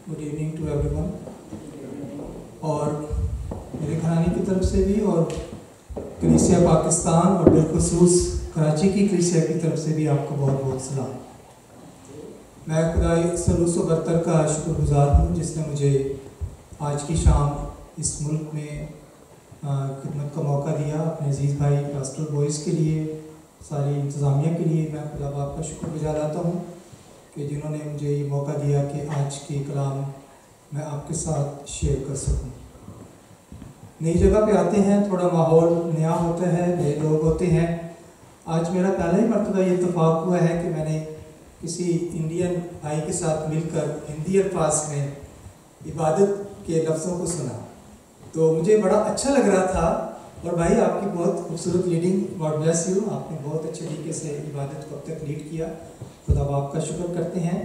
Good evening to everyone. और मेरे घराने की तरफ से भी और कलीसिया पाकिस्तान और बिलखुसूस कराची की कलीसिया की तरफ से भी आपको बहुत बहुत सलाम। मैं खुदाई सलूस व बरतर का शुक्रगुजार हूँ जिसने मुझे आज की शाम इस मुल्क में खिदमत का मौका दिया। अपने अजीज़ भाई पास्टर बॉयज़ के लिए, सारी इंतज़ामिया के लिए मैं खुदा बाप का शुक्रगुजार आता हूँ कि जिन्होंने मुझे ये मौका दिया कि आज के कलाम मैं आपके साथ शेयर कर सकूँ। नई जगह पे आते हैं, थोड़ा माहौल नया होता है, नए लोग होते हैं। आज मेरा पहला ही मरतबा ये इत्तेफाक हुआ है कि मैंने किसी इंडियन भाई के साथ मिलकर हिंदी अल्फाज में इबादत के लफ्ज़ों को सुना, तो मुझे बड़ा अच्छा लग रहा था। और भाई आपकी बहुत खूबसूरत लीडिंग, गॉड ब्लेस यू, आपने बहुत अच्छे तरीके से इबादत को अब तक लीड किया। खुदा बाप का शुक्र करते हैं।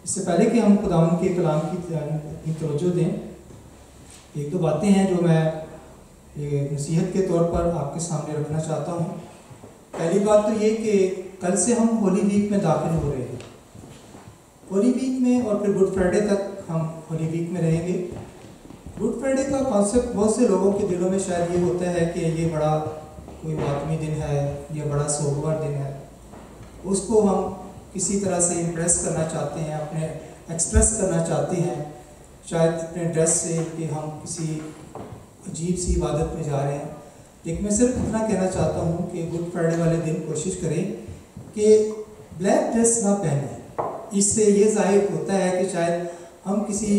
इससे पहले कि हम खुदावंद के कलाम की तवज्जो दें, एक दो बातें हैं जो मैं नसीहत के तौर पर आपके सामने रखना चाहता हूँ। पहली बात तो ये कि कल से हम होली वीक में दाखिल हो रहे हैं। होली वीक में और फिर गुड फ्राइडे तक हम होली वीक में रहेंगे। गुड फ्राइडे का कॉन्सेप्ट बहुत से लोगों के दिलों में शायद ये होता है कि ये बड़ा कोई मातमी दिन है, ये बड़ा सोमवार दिन है, उसको हम किसी तरह से इम्प्रेस करना चाहते हैं, अपने एक्सप्रेस करना चाहते हैं, शायद अपने ड्रेस से कि हम किसी अजीब सी इबादत में जा रहे हैं। लेकिन मैं सिर्फ इतना कहना चाहता हूँ कि गुड फ्राइडे वाले दिन कोशिश करें कि ब्लैक ड्रेस ना पहने। इससे ये जाहिर होता है कि शायद हम किसी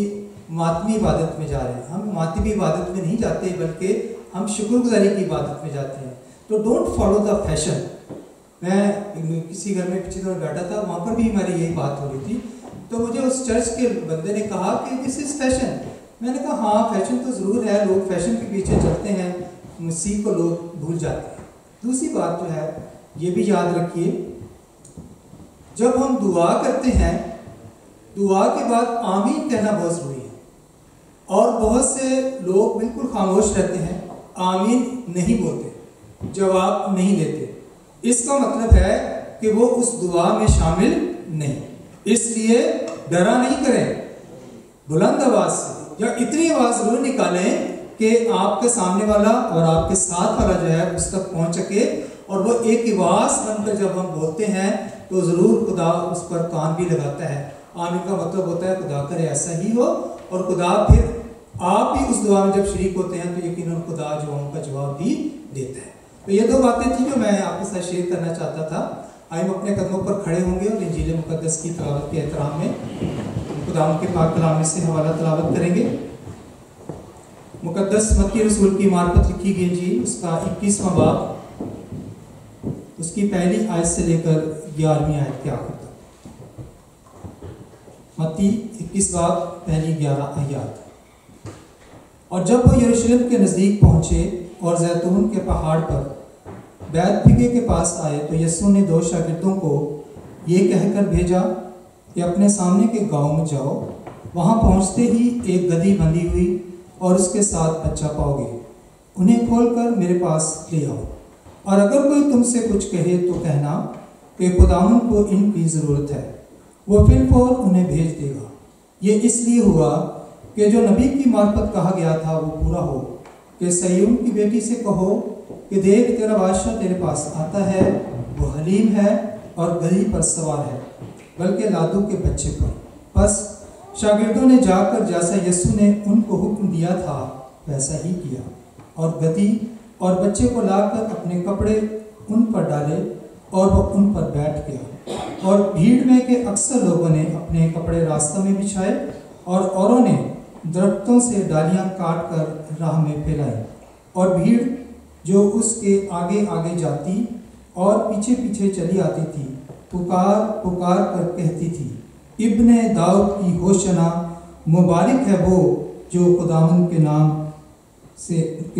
मातमी इबादत में जा रहे हैं। हम मातमी इबादत में नहीं जाते बल्कि हम शुक्रगुजारी की इबादत में जाते हैं। तो डोंट फॉलो द फैशन। मैं किसी घर में पिछली तरफ बैठा था, वहाँ पर भी हमारी यही बात हो रही थी, तो मुझे उस चर्च के बंदे ने कहा कि दिस इज़ फैशन। मैंने कहा हाँ, फैशन तो ज़रूर है, लोग फैशन के पीछे चलते हैं, मसीह को लोग भूल जाते हैं। दूसरी बात जो है ये भी याद रखिए, जब हम दुआ करते हैं, दुआ के बाद आमीन कहना बहुत ज़रूरी है। और बहुत से लोग बिल्कुल खामोश रहते हैं, आमीन नहीं बोलते, जवाब नहीं देते। इसका मतलब है कि वो उस दुआ में शामिल नहीं। इसलिए डरा नहीं करें, बुलंद आवाज से या इतनी आवाज जरूर निकालें कि आपके सामने वाला और आपके साथ वाला जो है उस तक पहुंच सके। और वो एक आवाज बनकर जब हम बोलते हैं तो जरूर खुदा उस पर कान भी लगाता है। आमीन का मतलब होता है खुदा करे ऐसा ही हो, और खुदा फिर आप भी उस दुआ में जब शरीक होते हैं तो यकीनन खुदा दुआओं का जवाब भी देता है। तो ये दो बातें थी जो मैं आपके साथ शेयर करना चाहता था। आइए हम अपने कदमों पर खड़े होंगे और इंजील मुकद्दस की तिलावत के एहतराम में खुदा के पाक कलाम से हवाला तिलावत करेंगे। मुकद्दस मत्ती रसूल की मार्फत लिखी गई इंजील, उसका 21वां बाब, उसकी पहली आयत से लेकर 11वीं आयत के आखिर तक। मत्ती 21 बाब पहली 11 आयत। और जब वो यरूशलेम के नज़दीक पहुंचे और जैतून के पहाड़ पर बैतफगे के पास आए, तो यीशु ने 2 शागिर्दों को ये कहकर भेजा कि अपने सामने के गांव में जाओ। वहां पहुंचते ही एक गधी बंधी हुई और उसके साथ बच्चा पाओगे, उन्हें खोलकर मेरे पास ले आओ। और अगर कोई तुमसे कुछ कहे तो कहना कि खुदावंद को इनकी ज़रूरत है, वो फिलफौर उन्हें भेज देगा। ये इसलिए हुआ कि जो नबी की मार्फत कहा गया था वो पूरा हो कि सयून की बेटी से कहो कि देख तेरा बादशाह तेरे पास आता है, वो हलीम है और गधी पर सवार है, बल्कि लादू के बच्चे पर। बस शागिर्दों ने जाकर जैसा यीशु ने उनको हुक्म दिया था वैसा ही किया, और गधी और बच्चे को लाकर अपने कपड़े उन पर डाले और वो उन पर बैठ गया। और भीड़ में के अक्सर लोगों ने अपने कपड़े रास्ते में बिछाए और औरों ने दरख्तों से डालियां काट कर राह में फैलाई। और भीड़ जो उसके आगे आगे जाती और पीछे पीछे चली आती थी, पुकार पुकार कर कहती थी, इब्ने दाऊद की होशना, मुबारक है वो जो खुदावंद के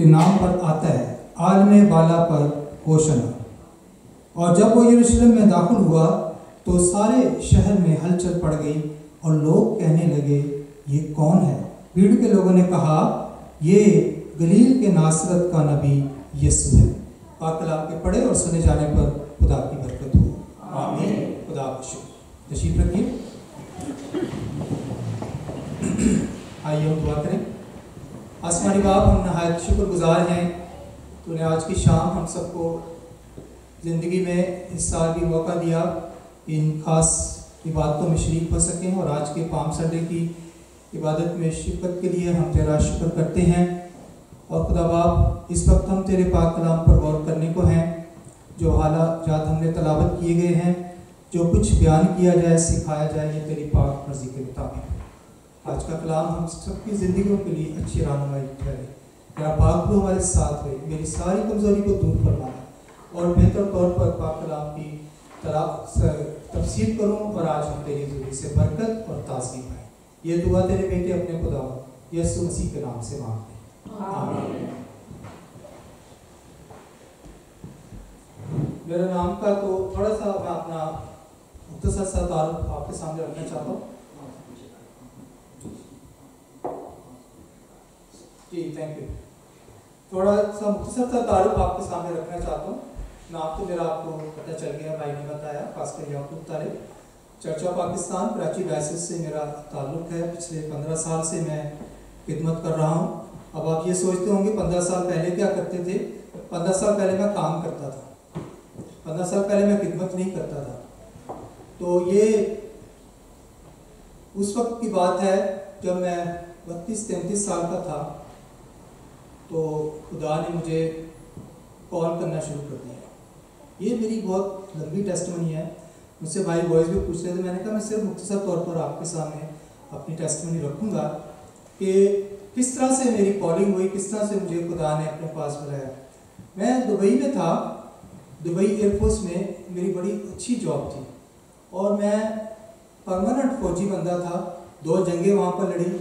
नाम पर आता है, आलमे बाला पर होशना। और जब वो यरूशलेम में दाखिल हुआ तो सारे शहर में हलचल पड़ गई और लोग कहने लगे, ये कौन है? भीड़ के लोगों ने कहा, ये गलील के नासरत का नबी यीशु है। पाक कलाम के पढ़े और सुने जाने पर खुदा की बरकत हो। आमीन। खुदा का शुक्र। तशरीफ रखिए। आइए हम दुआ करें। आसमानी बाप, हम नहायत शुक्रगुजार हैं तूने आज की शाम हम सबको ज़िंदगी में इस साल भी मौका दिया इन खास इबादतों में शरीक हो सकें, और आज के पाम संडे की इबादत में शिरकत के लिए हम तेरा शुक्र करते हैं। और खुदा बाप, इस वक्त हम तेरे पाक कलाम पर गौर करने को हैं। जो हालात हमने तलावत किए गए हैं, जो कुछ बयान किया जाए, सिखाया जाए, ये तेरी पाक मर्जी के मुताबिक आज का कलाम हम सबकी ज़िंदगियों के लिए अच्छी रहनुमाई ठहरे। तेरा पाक को हमारे साथ रहे, मेरी सारी कमज़ोरी को दूर फरमाना और बेहतर तौर पर पाक कलाम की तफसीर करूँ और आज हम तेरी ज़रूरी से बरकत और ताज़गी पाएँ। ये दुआ तेरे बेटे अपने खुदा यीशु मसीह के नाम से मांगते हैं, आमीन। मेरे नाम का तो थोड़ा सा मैं अपना मुख्तसर सा तारुफ आपके सामने रखना चाहता हूँ। जी थैंक यू। थोड़ा सा मुख्तसर सा तारुफ आपके सामने रखना चाहता हूँ। नाम तो मेरा आपको पता चल गया, भाई ने बताया, खासकर Yaqub Tariq. Church of Pakistan Karachi diocese से मेरा ताल्लुक़ है। पिछले 15 साल से मैं खिदमत कर रहा हूँ। अब आप ये सोचते होंगे 15 साल पहले क्या करते थे। 15 साल पहले मैं काम करता था, 15 साल पहले मैं खिदमत नहीं करता था। तो ये उस वक्त की बात है जब मैं 32-33 साल का था, तो खुदा ने मुझे कॉल करना शुरू कर दिया। ये मेरी बहुत लंबी टेस्टमनी है। मुझसे भाई बॉयज़ भी पूछ रहे थे, मैंने कहा मैं सिर्फ मुख्तसर तौर पर आपके सामने अपनी टेस्टमनी रखूँगा कि किस तरह से मेरी कॉलिंग हुई, किस तरह से मुझे खुदा ने अपने पास बुलाया। मैं दुबई में था, दुबई एयरफोर्स में मेरी बड़ी अच्छी जॉब थी और मैं परमानेंट फौजी बंदा था। 2 जंगें वहाँ पर लड़ी,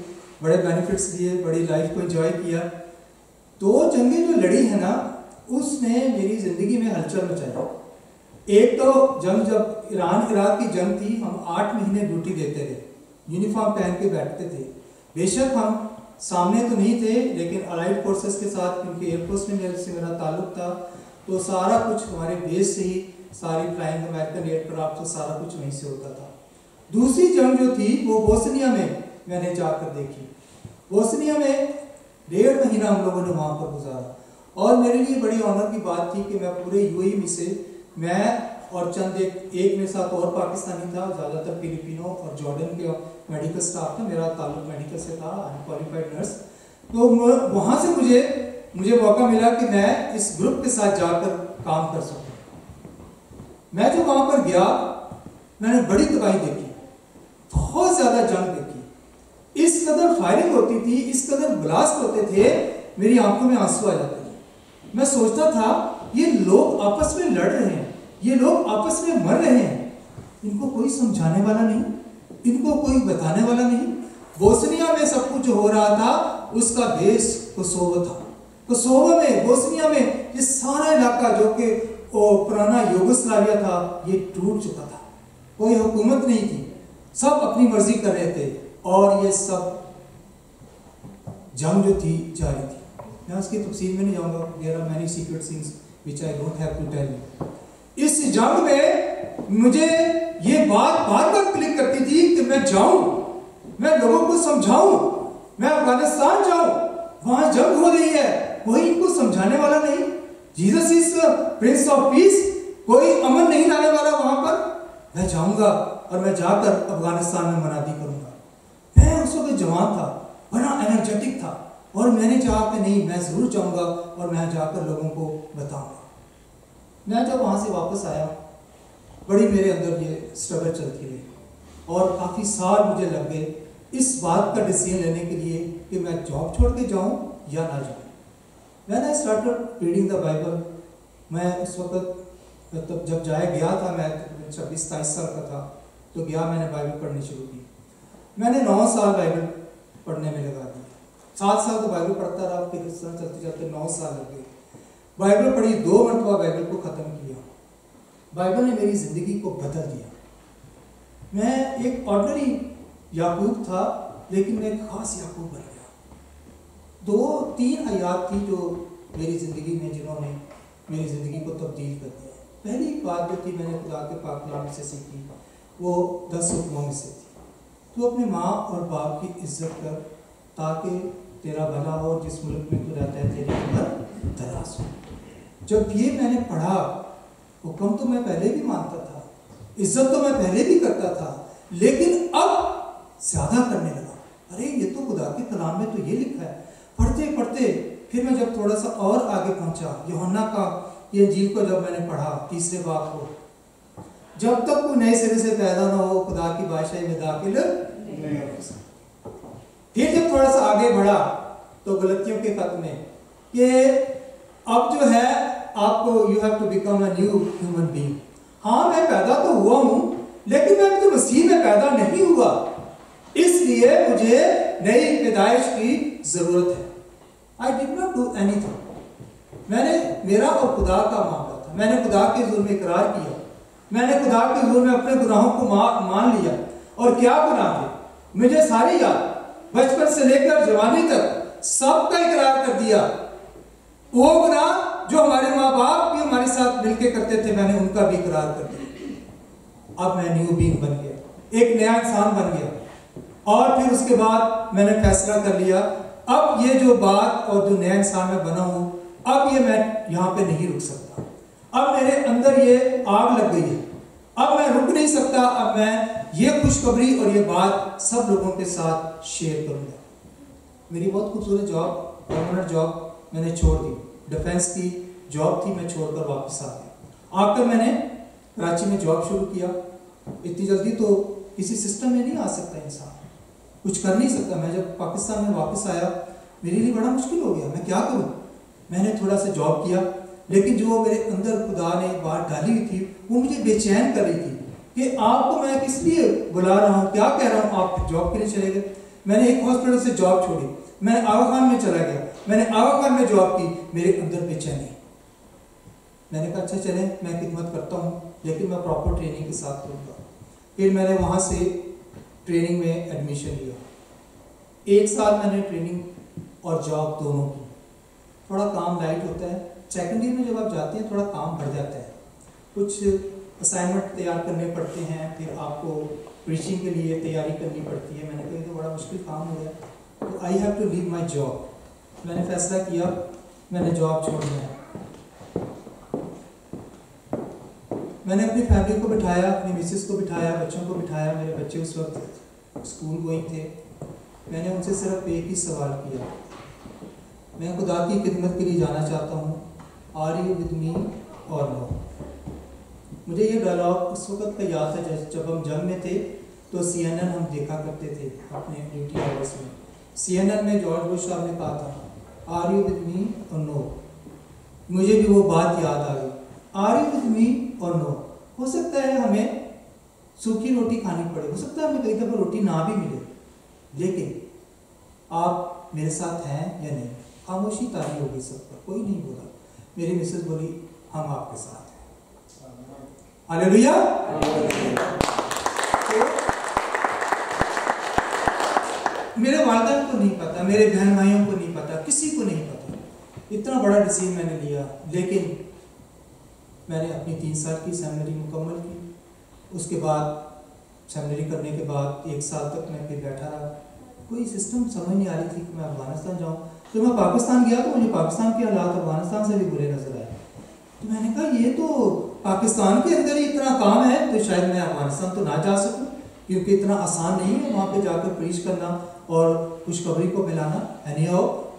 बड़े बेनिफिट्स लिए, बड़ी लाइफ को एंजॉय किया। 2 जंगें जो लड़ी है ना, उसने मेरी ज़िंदगी में हलचल मचाई। एक तो जंग जब ईरान इराक की जंग थी, हम 8 महीने ड्यूटी देते थे, यूनिफॉर्म पहन के बैठते थे। बेशक हम सामने तो नहीं थे, लेकिन अलाइड फोर्सेस के साथ, क्योंकि एयरफोर्स में मेरा ताल्लुक था, तो सारा कुछ हमारे बेस से ही, सारी फ्लाइंग अमेरिकन एयरक्राफ्ट तो सारा कुछ वहीं से होता था। दूसरी जंग जो थी वो बोस्निया में मैंने जाकर देखी। बोस्निया में 1.5 महीना हम लोगों ने वहाँ पर गुजारा और मेरे लिए बड़ी ऑनर की बात थी कि मैं पूरे यूएई में से मैं और चंद एक मेरे साथ और पाकिस्तानी था, ज़्यादातर फिलिपिनो और जॉर्डन के मेडिकल स्टाफ था। मेरा ताल्लुक मेडिकल से था, अनक्वालिफाइड नर्स। तो वहाँ से मुझे मौका मिला कि मैं इस ग्रुप के साथ जाकर काम कर सकूँ। मैं जो वहाँ पर गया, मैंने बड़ी तबाही देखी, बहुत ज़्यादा जंग देखी। इस कदर फायरिंग होती थी, इस कदर ब्लास्ट होते थे, मेरी आंखों में आंसू आ जाते थे। मैं सोचता था ये लोग आपस में लड़ रहे हैं, ये लोग आपस में मर रहे हैं, इनको कोई समझाने वाला नहीं, इनको कोई बताने वाला नहीं। बोस्निया में सब कुछ हो रहा था, उसका बेस कोसोवो था। कोसोवो में, बोस्निया में ये सारा इलाका जो कि पुराना यूगोस्लाविया था, ये टूट चुका था। कोई हुकूमत नहीं थी, सब अपनी मर्जी कर रहे थे और ये सब जंग जो थी जारी थी। मैं उसकी तफसील में नहीं जाऊंगा, there are many secret things which I don't have to tell you. इस जंग में मुझे ये बात बार बार क्लिक करती थी कि मैं जाऊं, मैं लोगों को समझाऊं, मैं अफगानिस्तान जाऊं, वहां जंग हो रही है, कोई इनको समझाने वाला नहीं। Jesus is Prince of peace, कोई अमन नहीं लाने वाला वहां पर। मैं जाऊंगा और मैं जाकर अफगानिस्तान में मनादी करूंगा। मैं उस वक्त जवान था, बड़ा एनर्जेटिक था और मैंने कहा कि नहीं, मैं जरूर जाऊंगा और मैं जाकर लोगों को बताऊंगा। मैं जब वहां से वापस आया, बड़ी मेरे अंदर ये स्ट्रगल चलती रही और काफ़ी साल मुझे लग गए इस बात का डिसीजन लेने के लिए कि मैं जॉब छोड़ के जाऊँ या ना जाऊँ। मैंने स्टार्टेड रीडिंग द बाइबल। मैं उस वक्त तब जब गया था, मैं 26-27 साल का था, तो गया, मैंने बाइबल पढ़नी शुरू की। मैंने 9 साल बाइबल पढ़ने में लगा दिया। 7 साल तो बाइबल पढ़ता रहा, फिर इस तरह चलते चलते 9 साल लग गए। बाइबल पढ़ी, 2 मरतबा बाइबल को ख़त्म किया। बाइबल ने मेरी ज़िंदगी को बदल दिया। मैं एक ऑर्डिनरी याकूब था, लेकिन मैं एक ख़ास याकूब बन गया। 2-3 आयात थी जो मेरी ज़िंदगी में, जिन्होंने मेरी ज़िंदगी को तब्दील कर दिया। पहली बात जो थी मैंने खुदा के पाक कलाम से सीखी, वो 10 हुक्मों में से थी। तू अपने माँ और बाप की इज्जत कर ताकि तेरा भला हो, जिस मुल्क में तू रहता है तेरी उम्र दराज हो। जब ये मैंने पढ़ा, हुक्म तो मैं पहले भी मानता था, इज्जत तो मैं पहले भी करता था, लेकिन अब ज्यादा करने लगा। अरे ये तो खुदा के कलाम में तो ये लिखा है। पढ़ते पढ़ते फिर मैं जब थोड़ा सा और आगे पहुंचा, यूहन्ना का ये इंजील को जब मैंने पढ़ा, तीसरे बाब को, जब तक कोई नए सिरे से पैदा ना हो खुदा की बादशाही में दाखिल नहीं हो सकता। फिर जब थोड़ा सा आगे बढ़ा तो गलतियों के खत में कि अब जो है आपको you have to become a new human being. हाँ मैं पैदा तो हुआ हूं, लेकिन मैं तो मसीह में पैदा नहीं हुआ, इसलिए मुझे नई पैदाइश की जरूरत है। I did not do anything. मैंने, मेरा और खुदा का मामला था, मैंने खुदा के जुल्म में इकरार किया, मैंने खुदा के जुल्म में अपने गुनाहों को मान लिया। और क्या गुनाह थे मुझे सारी याद, बचपन से लेकर जवानी तक सबका इकरार कर दिया। वो गुनाह जो हमारे माँ बाप भी हमारे साथ मिलकर करते थे, मैंने उनका भी इकरार कर दिया। अब मैं न्यू बीइंग बन गया, एक नया इंसान बन गया। और फिर उसके बाद मैंने फैसला कर लिया, अब ये जो बात और जो नया इंसान मैं बना हूं, अब ये मैं यहाँ पे नहीं रुक सकता। अब मेरे अंदर ये आग लग गई है, अब मैं रुक नहीं सकता। अब मैं ये खुशखबरी और ये बात सब लोगों के साथ शेयर करूंगा। मेरी बहुत खूबसूरत जॉब, परमानेंट जॉब मैंने छोड़ दी, डिफेंस की जॉब थी, मैं छोड़कर वापस आ गया। आकर मैंने कराची में जॉब शुरू किया। इतनी जल्दी तो किसी सिस्टम में नहीं आ सकता इंसान, कुछ कर नहीं सकता। मैं जब पाकिस्तान में वापस आया, मेरे लिए बड़ा मुश्किल हो गया, मैं क्या करूं। मैंने थोड़ा सा जॉब किया, लेकिन जो मेरे अंदर खुदा ने बात डाली हुई थी वो मुझे बेचैन कर रही थी कि आपको मैं किस लिए बुला रहा हूँ, क्या कह रहा हूँ, आप जॉब के लिए चले गए। मैंने एक हॉस्पिटल से जॉब छोड़ी, मैंने आगा खान में चला गया, मैंने आगा खान में जॉब की, मेरे अंदर बेचैनी। मैंने कहा अच्छा चले, मैं खिदमत करता हूँ, लेकिन मैं प्रॉपर ट्रेनिंग के साथ करूँगा। फिर मैंने वहाँ से ट्रेनिंग में एडमिशन लिया। 1 साल मैंने ट्रेनिंग और जॉब दोनों की। थोड़ा काम लाइट होता है, सेकेंड ईयर में जब आप जाते हैं थोड़ा काम बढ़ जाता है, कुछ असाइनमेंट तैयार करने पड़ते हैं, फिर आपको प्रीचिंग के लिए तैयारी करनी पड़ती है। मैंने कहा तो बड़ा मुश्किल काम हो गया, तो I have to leave my job. मैंने फैसला किया मैंने जॉब छोड़ना है। मैंने अपनी फैमिली को बिठाया, अपनी मिसेस को बिठाया, बच्चों को बिठाया। मेरे बच्चे उस वक्त स्कूल गोइंग थे। मैंने उनसे सिर्फ एक ही सवाल किया, मैं खुदा की खिदमत के लिए जाना चाहता हूँ, आर यू विद मी और नो। मुझे ये डायलॉग उस वक्त का याद है जब हम जंग में थे, तो CNN हम देखा करते थे अपने ड्यूटी आवर्स में। CNN में जॉर्ज बुश साहब ने कहा था आर यू विद मी और नो। मुझे भी वो बात याद आ गई, आर यू विद मी और नो। हो सकता है हमें सूखी रोटी खानी पड़े, हो सकता है हमें कई दफ़ा रोटी ना भी मिले, लेकिन आप मेरे साथ हैं या नहीं। खामोशी तारी होगी सब पर, कोई नहीं बोला। मेरी मिसेस बोली हम आपके साथ हैं। हालेलुया। मेरे वालिदैन को नहीं पता, मेरे बहन भाइयों को नहीं पता, किसी को नहीं पता, इतना बड़ा डिसीजन मैंने लिया। लेकिन मैंने अपनी 3 साल की सेमिनरी मुकम्मल की। उसके बाद सेमिनरी करने के बाद 1 साल तक मैं फिर बैठा रहा। कोई सिस्टम समझ नहीं आ रही थी कि मैं अफगानिस्तान जाऊँ। तो मैं पाकिस्तान गया तो मुझे पाकिस्तान के हालात अफगानिस्तान से भी बुरे नजर आए। तो मैंने कहा ये तो पाकिस्तान के अंदर ही इतना काम है, तो शायद मैं अफगानिस्तान तो ना जा सकूं, क्योंकि इतना आसान नहीं है वहाँ पे जाकर प्रीच करना और खुशखबरी को मिलाना। यानी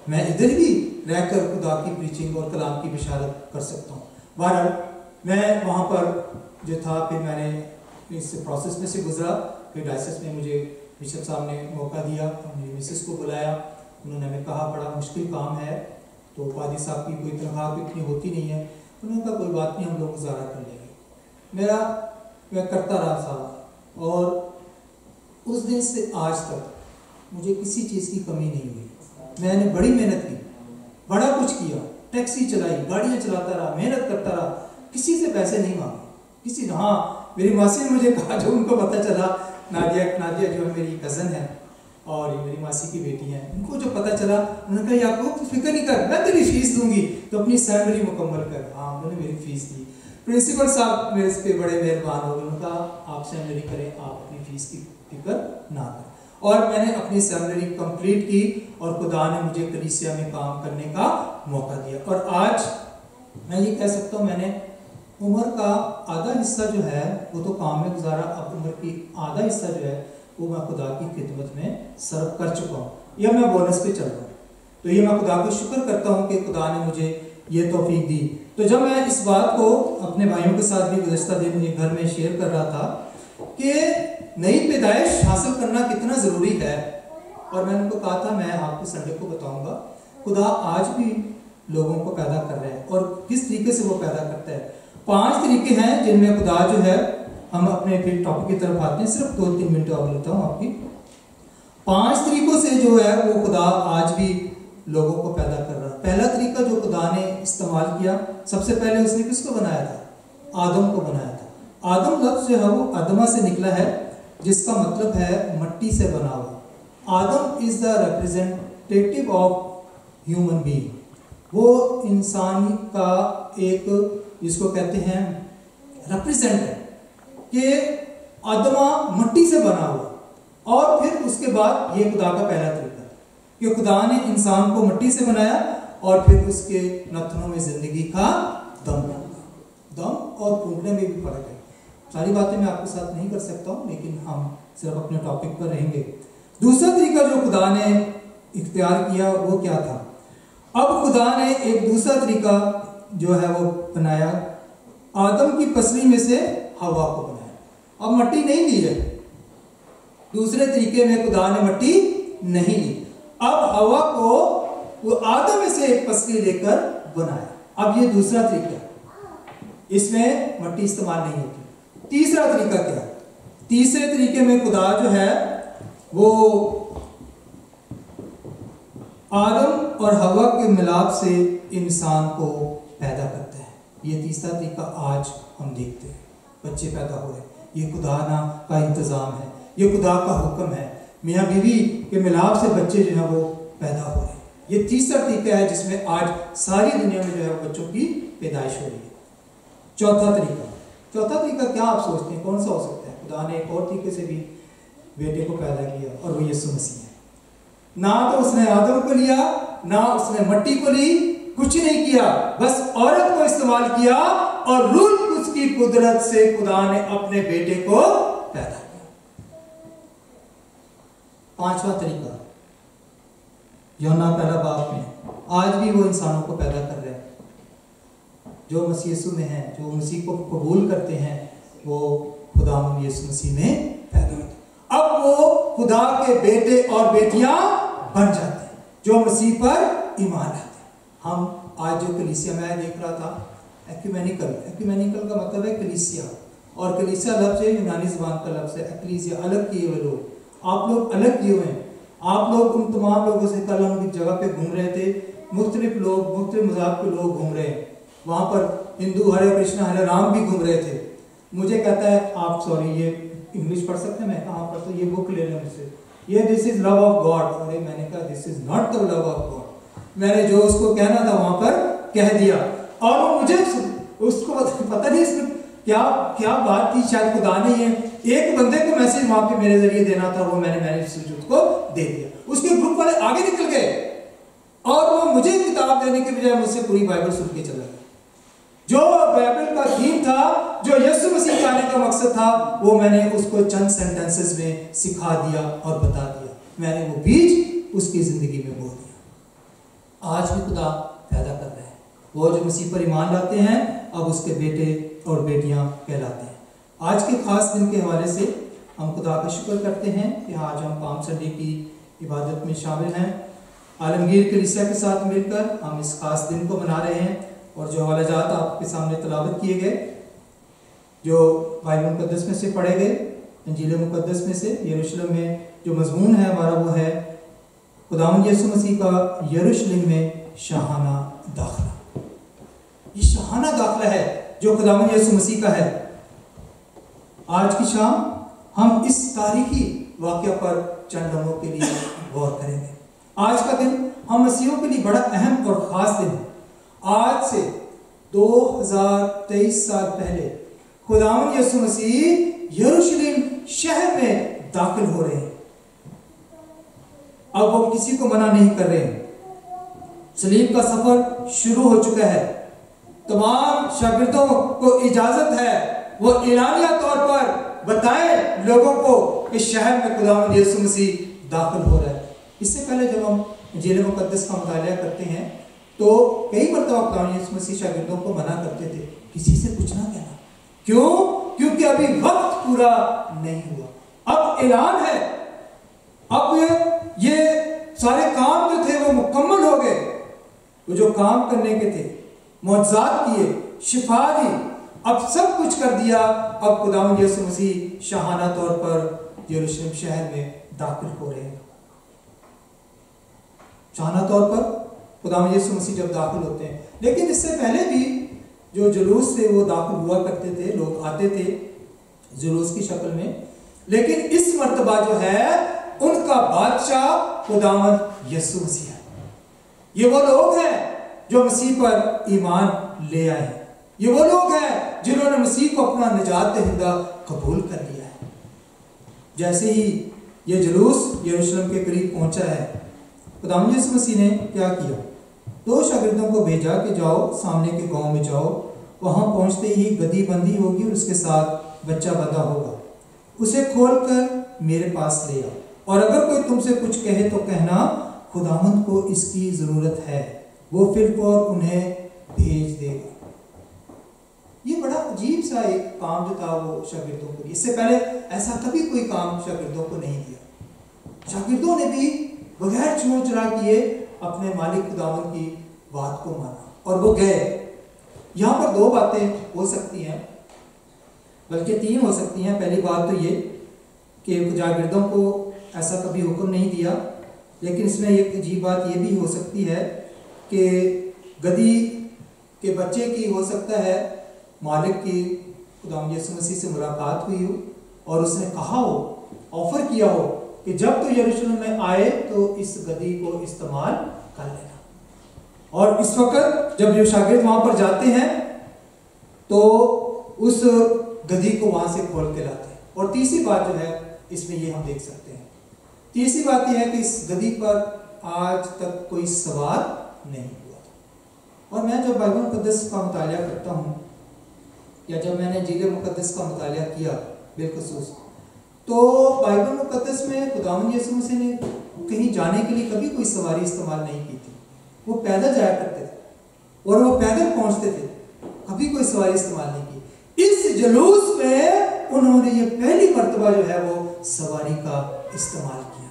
मैं इधर भी रहकर खुदा की प्रीचिंग और कलाम की बिशारत कर सकता हूँ। बहरहाल मैं वहाँ पर जो था, फिर मैंने इस प्रोसेस में से गुजरा। फिर डायसिस में मुझे बिशप साहब ने मौका दिया, मेरी मिसेस को बुलाया। उन्होंने हमें कहा बड़ा मुश्किल काम है, तो पादी साहब की कोई तनख्वाह तो इतनी होती नहीं है। उन्होंने कहा कोई बात नहीं, हम लोग गुजारा कर लेंगे। मैं करता रहा था, और उस दिन से आज तक मुझे किसी चीज़ की कमी नहीं हुई। मैंने बड़ी मेहनत की, बड़ा कुछ किया, टैक्सी चलाई, गाड़ियाँ चलाता रहा, मेहनत करता रहा, किसी से पैसे नहीं मांगे, किसी। हाँ, मेरी मासी ने मुझे कहा, जो उनको पता चला, नादिया जो मेरी कज़न है और ये मेरी मासी की बेटी है, उनको जो पता चला, उन्होंने कहा याकूब फिक्र नहीं कर, मैं तेरी फीस दूंगी, तो अपनी सैलरी मुकम्मल कर। हाँ, उन्होंने मेरी फीस दी। प्रिंसिपल साहब मेरे पे बड़े मेहरबान हो गए, उन्होंने कहा आप सैलरी करें, आप अपनी फीस की फिक्र ना करें। और मैंने अपनी सेमिनरी कंप्लीट की और खुदा ने मुझे कलीसिया में काम करने का मौका दिया। और आज मैं ये कह सकता हूँ मैंने उम्र का आधा हिस्सा जो है वो तो काम में गुजारा, अब उम्र की आधा हिस्सा जो है वो मैं खुदा की खिदमत में सर्व कर चुका हूँ, या मैं बोनस पे चल रहा हूँ। तो ये मैं खुदा को शुक्र करता हूँ कि खुदा ने मुझे ये तौफीक दी। तो जब मैं इस बात को अपने भाइयों के साथ भी गुज़श्ता दिन ये घर में शेयर कर रहा था कि नई पैदाइश हासिल करना कितना ज़रूरी है, और मैंने उनको कहा था मैं आपको संडे को बताऊंगा खुदा आज भी लोगों को पैदा कर रहे हैं और किस तरीके से वो पैदा करता है। 5 तरीके हैं जिनमें खुदा जो है, हम अपने फिर टॉपिक की तरफ आते हैं, सिर्फ 2-3 मिनट और लेता हूँ आपकी। 5 तरीकों से जो है वो खुदा आज भी लोगों को पैदा कर रहा है। पहला तरीका जो खुदा ने इस्तेमाल किया, सबसे पहले उसने किसको बनाया था? आदम को बनाया था। आदम लफ्ज जो है वो अदमा से निकला है, जिसका मतलब है मट्टी से बना हुआ। Adam is the representative of human being, वो इंसान का एक जिसको कहते हैं रिप्रेजेंट है कि आदमा मट्टी से बना हुआ। और फिर उसके बाद ये खुदा का पहला तरीका कि खुदा ने इंसान को मट्टी से बनाया और फिर उसके नथनों में जिंदगी का दम डाला। दम और फूंकने में भी फर्क है। सारी बातें मैं आपके साथ नहीं कर सकता हूँ, लेकिन हम सिर्फ अपने टॉपिक पर रहेंगे। दूसरा तरीका जो खुदा ने इख्तियार किया वो क्या था? अब खुदा ने एक दूसरा तरीका जो है वो बनाया, आदम की पसली में से हवा को बनाया। अब मट्टी नहीं ली है, दूसरे तरीके में खुदा ने मट्टी नहीं ली, अब हवा को वो आदम में से एक पसली लेकर बनाया। अब ये दूसरा तरीका, इसमें मट्टी इस्तेमाल नहीं होती। तीसरा तरीका क्या? तीसरे तरीके में खुदा जो है वो आदम और हवा के मिलाप से इंसान को पैदा करता है। ये तीसरा तरीका आज हम देखते हैं, बच्चे पैदा हो रहे हैं, ये खुदा ना का इंतजाम है, ये खुदा का हुक्म है। मियाँ बीवी के मिलाप से बच्चे जो है वो पैदा हो रहे हैं। ये तीसरा तरीका है जिसमें आज सारी दुनिया में जो है बच्चों की पैदाइश हो रही है। चौथा तरीका क्या आप सोचते हैं कौन सा हो सकता है? खुदा ने एक और तरीके से भी बेटे को पैदा किया और वो यीशु मसीह है। ना तो उसने आदम को लिया, ना उसने मट्टी को ली, कुछ नहीं किया, बस औरत को इस्तेमाल किया और रूह उसकी कुदरत से खुदा ने अपने बेटे को पैदा किया। पांचवा तरीका, यूहन्ना पहला बाब में आज भी वो इंसानों को पैदा कर रहे हैं जो मसीह यीशु में हैं, जो मसीह को कबूल करते हैं, वो खुदावंद यीशु मसीह में पैदा होते। अब वो खुदा के बेटे और बेटियां बन जाते हैं जो मसीह पर ईमान लाते हैं। हम आज जो कलीसिया में देख रहा था, एक्यूमेनिकल का मतलब है कलीसिया, और कलीसिया लफ्ज है यूनानी ज़बान का लफ्ज है एक्लीसिया, अलग किए हुए लोग। आप लोग अलग किए हुए हैं। आप लोग उन तमाम लोगों से, कल हम एक जगह पे घूम रहे थे, मुख्तलिफ लोग, मुख्तलिफ मज़हब के लोग घूम रहे हैं, वहाँ पर हिंदू हरे कृष्ण हरे राम भी घूम रहे थे। मुझे कहता है आप सॉरी ये इंग्लिश पढ़ सकते हैं? मैं कहाँ पर, तो ये बुक ले लें मुझसे, ये this is love of God. अरे मैंने कहा this is not the love of God. मैंने जो उसको कहना था वहां पर कह दिया, और वो मुझे उसको पता नहीं इसमें क्या क्या बात थी। शायद खुदा ने ये एक बंदे को मैसेज वहां पे मेरे जरिए देना था, वो मैंने उसको दे दिया। उसके ग्रुप वाले आगे निकल गए और वो मुझे किताब देने के बजाय मुझसे पूरी बाइबल सुन के चला गया। जो बाइबल का थीम था, जो यीशु मसीह के आने का मकसद था, वो मैंने उसको चंद सेंटेंसेस में सिखा दिया और बता दिया। मैंने वो बीज उसकी जिंदगी में बो दिया। आज भी खुदा पैदा कर रहे हैं। वो जो मसीह पर ईमान लाते हैं अब उसके बेटे और बेटियां कहलाते हैं। आज के खास दिन के हवाले से हम खुदा का शुक्र करते हैं कि आज हम पाम संडे की इबादत में शामिल हैं। आलमगीर कलीसिया के साथ मिलकर हम इस खास दिन को मना रहे हैं, और जो हवालाजात आपके सामने तलावत किए गए, जो बाइबल मुकद्दस में से पढ़े गए, इंजील मुकद्दस में से, यरूशलेम में जो मजमून है हमारा वो है खुदावंद यीशु मसीह का यरूशलेम में शाहाना दाखिला। ये शाहाना दाखिला है जो खुदावंद यीशु मसीह का है। आज की शाम हम इस तारीखी वाक़या पर चंद लम्हों के लिए गौर करेंगे। आज का दिन हम मसीहों के लिए बड़ा अहम और ख़ास दिन है। आज से 2023 साल पहले खुदावंद यीशु मसीह यरूशलेम शहर में दाखिल हो रहे हैं। अब वो किसी को मना नहीं कर रहे हैं। सलीब का सफर शुरू हो चुका है। तमाम शागिर्दों को इजाजत है वो एलानिया तौर पर बताएं लोगों को कि शहर में खुदावंद यीशु मसीह दाखिल हो रहा है। इससे पहले जब हम इंजील मुकद्दस का मुताला करते हैं तो कई मरतबा खुदावंद यीशु मसीह शागिर्दों को मना करते थे, किसी से कुछ ना कहना। क्यों? क्योंकि अभी वक्त पूरा नहीं हुआ। अब ऐलान है, अब ये सारे काम जो थे वो मुकम्मल हो गए। वो जो काम करने के थे, मौजज़ात किए, शिफा दी, अब सब कुछ कर दिया। अब खुदावंद यीशु मसीह शाहाना तौर पर यरूशलेम शहर में दाखिल हो रहे हैं। शाहाना तौर पर खुदावंद यीशु मसीह जब दाखिल होते हैं, लेकिन इससे पहले भी जो जुलूस से वो दाखिल हुआ करते थे, लोग आते थे जुलूस की शक्ल में। लेकिन इस मर्तबा जो है उनका बादशाह खुदावंद यीशु मसीह है। ये वो लोग हैं जो मसीह पर ईमान ले आए। ये वो लोग हैं जिन्होंने मसीह को अपना निजात दहिंदा कबूल कर लिया है। जैसे ही ये जुलूस यरूशलेम के करीब पहुंचा है, खुदावंद यीशु मसीह ने क्या किया? 2 शागिर्दों को भेजा कि जाओ सामने के गांव में जाओ, वहां पहुंचते ही गदी बंदी होगी और उसके साथ बच्चा बंधा होगा, उसे खोलकर मेरे पास ले आओ, और अगर कोई तुमसे कुछ कहे तो कहना खुदावंद को इसकी जरूरत है, वो फिर और उन्हें भेज देगा। ये बड़ा अजीब सा एक काम जो था वो शागिर्दों को, इससे पहले ऐसा कभी कोई काम शागिर्दों को नहीं दिया। शागिर्दों ने भी बगैर चोर चरा किए अपने मालिक खुदावंद की बात को माना और वो गए। यहां पर 2 बातें हो सकती हैं, बल्कि 3 हो सकती हैं। पहली बात तो ये कि शागिर्दों को ऐसा कभी हुक्म नहीं दिया, लेकिन इसमें एक अजीब बात ये भी हो सकती है कि गदी के बच्चे की हो सकता है मालिक की खुदावंद यीशु मसीह से मुलाकात हुई हो और उसने कहा हो, ऑफर किया हो कि जब तो यरूशलेम में आए तो इस गदी को इस्तेमाल कर लेना। और इस वक्त जब जो शागिर्द वहां पर जाते हैं तो उस गदी को वहां से खोल के लाते हैं। और तीसरी बात जो है इसमें ये हम देख सकते हैं, तीसरी बात यह है कि इस गदी पर आज तक कोई सवार नहीं हुआ। और मैं जब बाइबल मुकद्दस का मुताला करता हूँ या जब मैंने इंजील मुकद्दस का मुताला किया बिलखुसूस, तो बाइबल मुकद्दस में खुदावंद यीशु मसीह ने कहीं जाने के लिए कभी कोई सवारी इस्तेमाल नहीं की थी। वो पैदल जाया करते थे और वो पैदल पहुंचते थे, कभी कोई सवारी इस्तेमाल नहीं की। इस जुलूस में उन्होंने ये पहली मर्तबा जो है वो सवारी का इस्तेमाल किया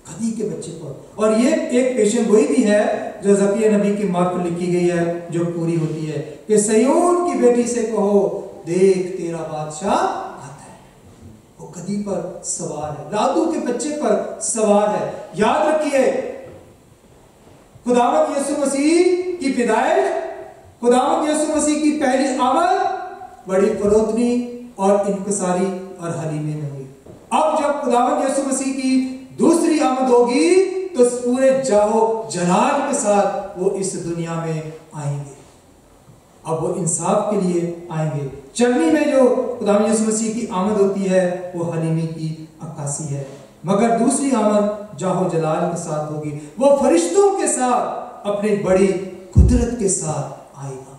गधी के बच्चे पर। और ये एक पेशन गोई भी है जो ज़करिया नबी की मार्ग पर लिखी गई है, जो पूरी होती है कि सयोन की बेटी से कहो देख तेरा बादशाह आता है। वो गधी पर सवार है, लादू के बच्चे पर सवार है। याद रखिए खुदावंद यीशु मसीह की पैदाइश, खुदावंद यीशु मसीह की पहली आमद बड़ी फरोतनी और इनकसारी और हलीमे में हुई। अब जब खुदावंद यीशु मसीह की दूसरी आमद होगी तो पूरे जाहो जलाल के साथ वो इस दुनिया में आएंगे। अब वो इंसाफ के लिए आएंगे। चरनी में जो खुदावंद यीशु मसीह की आमद होती है वो हलीमे की अक्कासी है, मगर दूसरी आमद जाहो जलाल के साथ होगी। वो फरिश्तों के साथ अपनी बड़ी कुदरत के साथ आएगा।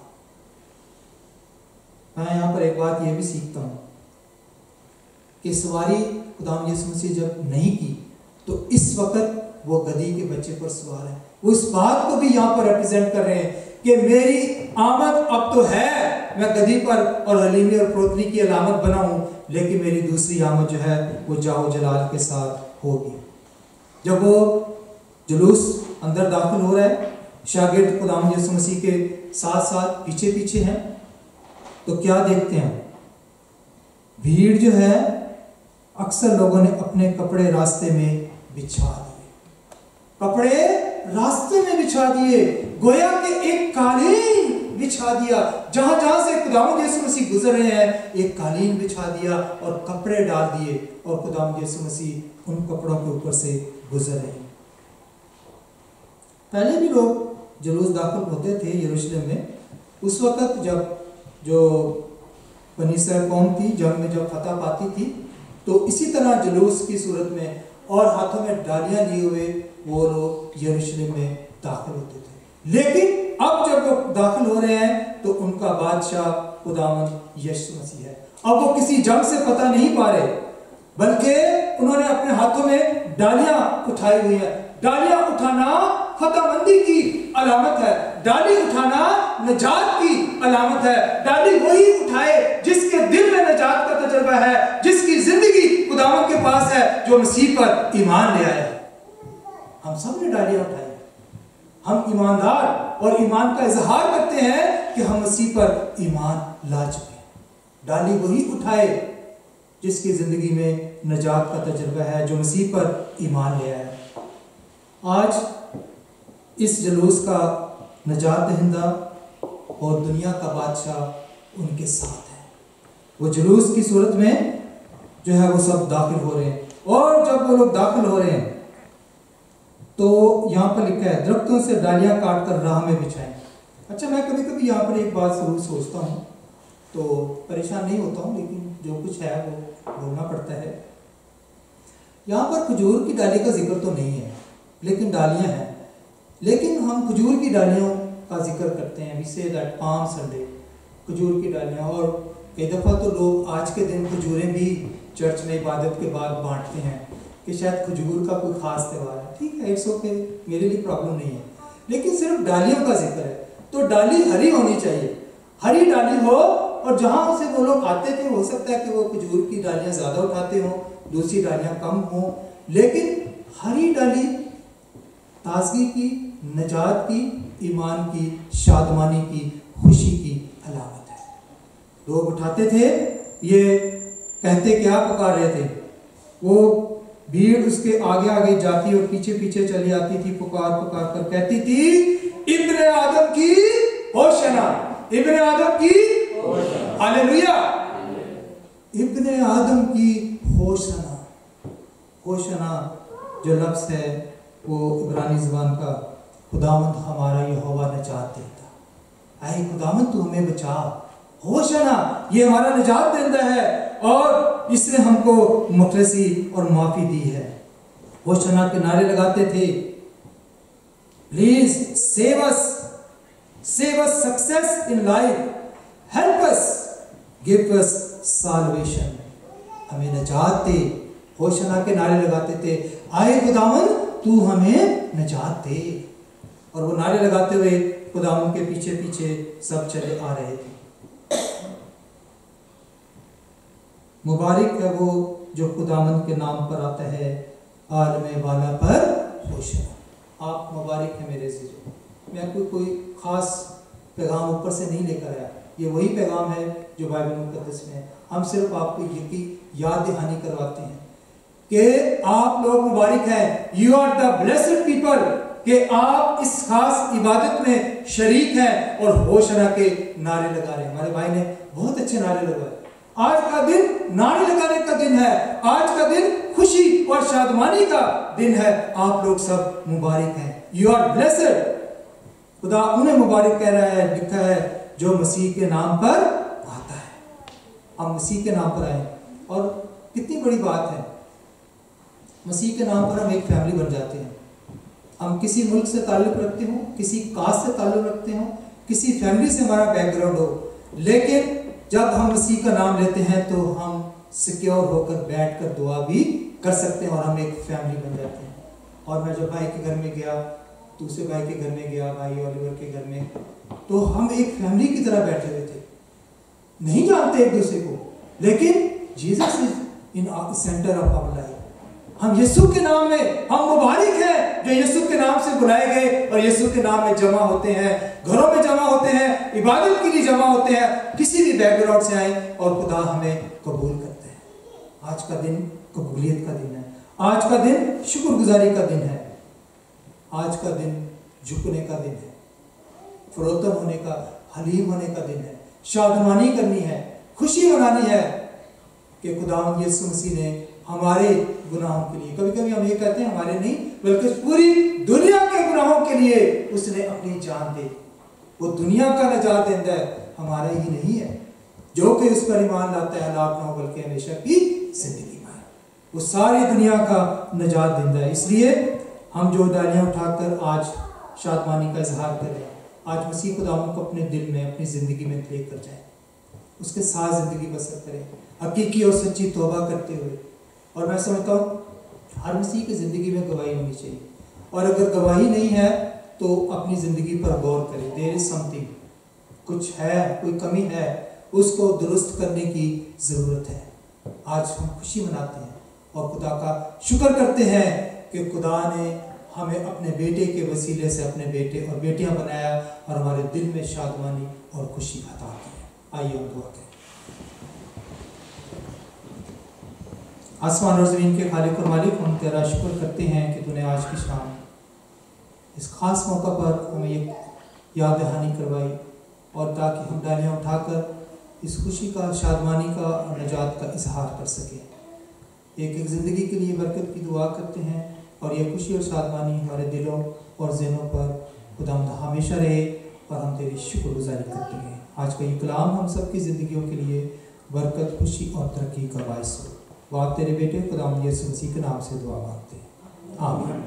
मैं यहां पर एक बात यह भी सीखता हूं कि सवारी खुदावंद यीशु मसीह जब नहीं की तो इस वक्त वो गधी के बच्चे पर सवार है। वो इस बात को भी यहां पर रिप्रेजेंट कर रहे हैं कि मेरी आमद अब तो है, मैं गधी पर और हलीमे और फरोतनी की अलामत बना हूं, लेकिन मेरी दूसरी आमद जो है वो जाओ जलाल के साथ होगी। जब वो जुलूस अंदर दाखिल हो रहा है, शागिर्द खुदावंद यीशु मसीह के साथ साथ पीछे पीछे हैं, तो क्या देखते हैं? भीड़ जो है, अक्सर लोगों ने अपने कपड़े रास्ते में बिछा दिए, कपड़े रास्ते में बिछा दिए, गोया के एक कालीन बिछा दिया। जहां जहां से खुदावंद यीशु मसीह गुजर रहे हैं एक कालीन बिछा दिया और कपड़े डाल दिए, और खुदावंद यीशु मसीह उन कपड़ों के ऊपर से गुजर रहे हैं। पहले भी लोग जुलूस दाखिल होते थे यरूशलेम में, उस वक्त जब जो बनी इस्राएल कौम थी जंग में जब फतह पाती थी तो इसी तरह जुलूस की सूरत में और हाथों में डालियां लिए हुए वो लोग यरूशलेम में दाखिल होते थे। लेकिन अब जब वो दाखिल हो रहे हैं तो उनका बादशाह खुदावंद यीशु मसीह है। अब वो किसी जंग से पता नहीं पा रहे, बल्कि उन्होंने अपने हाथों में डालियां उठाई हुई है। डालियां उठाना फतहमंदी की अलामत है। डाली उठाना नजात की अलामत है। डाली वही उठाए जिसके दिल में नजात का तजुर्बा है, जिसकी जिंदगी खुदावंद के पास है, जो मसीह पर ईमान ले आया। हम सब ने डालियां उठाई। हम ईमानदार और ईमान का इजहार करते हैं कि हम मसीह पर ईमान ला चुके हैं। डाली वही उठाए जिसकी जिंदगी में नजात का तजुर्बा है, जो मसीह पर ईमान ले आया। आज इस जुलूस का नजात दहिंदा और दुनिया का बादशाह उनके साथ है। वो जुलूस की सूरत में जो है वो सब दाखिल हो रहे हैं। और जब वो लोग दाखिल हो रहे हैं तो यहाँ पर लिखा है, दरख्तों से डालियां काट कर राह में बिछाएं। अच्छा, मैं कभी कभी यहाँ पर एक बात जरूर सोचता हूँ, तो परेशान नहीं होता हूँ, लेकिन जो कुछ है वो बोलना पड़ता है। यहाँ पर खजूर की डाली का जिक्र तो नहीं है, लेकिन डालियाँ हैं। लेकिन हम खजूर की डालियों का जिक्र करते हैं। We say that palm Sunday, खजूर की डालियाँ। और कई दफ़ा तो लोग आज के दिन खजूरें भी चर्च में इबादत के बाद बांटते हैं कि शायद खजूर का कोई ख़ास त्यौहार है। ठीक है, इट्स ओके, मेरे लिए प्रॉब्लम नहीं है। लेकिन सिर्फ डालियों का जिक्र है, तो डाली हरी होनी चाहिए। हरी डाली हो, और जहाँ से वो लोग आते थे हो सकता है कि वो खजूर की डालियाँ ज़्यादा उठाते हों, दूसरी डालियाँ कम हों, लेकिन हरी डाली ताजगी की, नजात की, ईमान की, शादमानी की, खुशी की अलामत है। लोग उठाते थे, ये कहते क्या पुकार रहे थे, वो भीड़ उसके आगे आगे जाती और पीछे पीछे चली आती थी, पुकार पुकार कर कहती थी, इब्ने आदम की होशाना, इब्ने आदम की हालेलुया, इब्ने आदम की होशाना। होशाना जो लफ्ज़ है वो इब्रानी ज़बान का, खुदावंद हमारा यहोवा नजात देता। आए खुदावंद तू हमें बचा। होशाना, ये हमारा निजात देता है और इसने हमको मुखलसी और माफ़ी दी है। होशाना के नारे लगाते थे, please save us success in life, help us, give us salvation. हमें नजात दे। होशाना के नारे लगाते थे, आए खुदावंद तू हमें नजात दे। और वो नारे लगाते हुए खुदावंद के पीछे पीछे सब चले आ रहे थे। मुबारक है वो जो खुदावंद के नाम पर आता है, आलम वाला पर होशाना। आप मुबारक है मेरे अज़ीज़ों। मैं कोई ख़ास पैगाम ऊपर से नहीं लेकर आया, ये वही पैगाम है जो बाइबल मुक़द्दस में है। हम सिर्फ आपको ये याद दहानी करवाते हैं कि आप लोग मुबारक हैं, you are the blessed people, कि आप इस खास इबादत में शरीक हैं और होशाना के नारे लगा रहे हैं। हमारे भाई ने बहुत अच्छे नारे लगाए। आज का दिन नारे लगाने का दिन है, आज का दिन खुशी और शादमानी का दिन है। आप लोग सब मुबारक हैं, यू आर ब्लेस्ड। खुदा उन्हें मुबारक कह रहा है, लिखा है जो मसीह के नाम पर आता है। हम मसीह के नाम पर आए, और कितनी बड़ी बात है, मसीह के नाम पर हम एक फैमिली बन जाते हैं। हम किसी मुल्क से ताल्लुक़ रखते हो, किसी कास्ट से ताल्लुक़ रखते हो, किसी फैमिली से हमारा बैकग्राउंड हो, लेकिन जब हम मसीह का नाम लेते हैं तो हम सिक्योर होकर बैठकर दुआ भी कर सकते हैं और हम एक फैमिली बन जाते हैं। और मैं जब भाई के घर में गया, दूसरे भाई के घर में गया, भाई ओलिवर के घर में, तो हम एक फैमिली की तरह बैठे हुए थे, नहीं जानते एक दूसरे को, लेकिन Jesus is in centre of our life. हम यीशु के नाम में, हम मुबारक हैं जो यीशु के नाम से बुलाए गए और यीशु के नाम में जमा होते हैं, घरों में जमा होते हैं, इबादत के लिए जमा होते हैं, किसी भी बैकग्राउंड से आए, और खुदा हमें कबूल करते हैं। आज का दिन कबूलियत का दिन है, आज का दिन शुक्रगुजारी का दिन है, आज का दिन झुकने का दिन है, फरोतम होने का, हलीम होने का दिन है, शादमानी करनी है, खुशी मनानी है कि खुदावंद यीशु मसीह ने हमारे गुनाहों के लिए, कभी कभी हम ये कहते हैं हमारे नहीं, बल्कि पूरी दुनिया के गुनाहों के लिए उसने अपनी जान दी। वो दुनिया का नजात देता है, हमारा ही नहीं है। जो कि उस पर ईमान लाता है हलाक ना हो बल्कि हमेशा की जिंदगी पाए। वो सारी दुनिया का निजात देता है। इसलिए हम जो डालियाँ उठाकर आज शादमानी का इजहार करें, आज मसीह खुदावंद को अपने दिल में, अपनी ज़िंदगी में लेकर जाएं, उसके साथ ज़िंदगी बसर करें, हकीकी और सच्ची तौबा करते हुए। और मैं समझता हूँ हर मसीह की ज़िंदगी में गवाही होनी चाहिए, और अगर गवाही नहीं है तो अपनी ज़िंदगी पर गौर करें। देयर इज समथिंग, कुछ है, कोई कमी है, उसको दुरुस्त करने की ज़रूरत है। आज हम खुशी मनाते हैं और खुदा का शुक्र करते हैं कि खुदा ने हमें अपने बेटे के वसीले से अपने बेटे और बेटियां बनाया और हमारे दिल में शादमानी और खुशी अता की है। आइए हम दुआ करें। आसमान और ज़मीन के खालिक और मालिक, हम तेरा शुक्र करते हैं कि तूने आज की शाम इस खास मौका पर हमें ये याद दहानी करवाई, और ताकि हम डालियाँ उठाकर इस खुशी का, शादमानी का और निजात का इजहार कर सकें। एक एक ज़िंदगी के लिए बरकत की दुआ करते हैं, और ये खुशी और शादमानी हमारे दिलों और ज़हनों पर खुदावंद हमेशा रहे, और हम तेरी शुक्रगुजारी करते हैं। आज का ये कलाम हम सब की ज़िंदगियों के लिए बरकत, खुशी और तरक्की का बायस हो। वो आप तेरे बेटे खुदावंद यीशु मसीह के नाम से दुआ मांगते हैं, आमीन।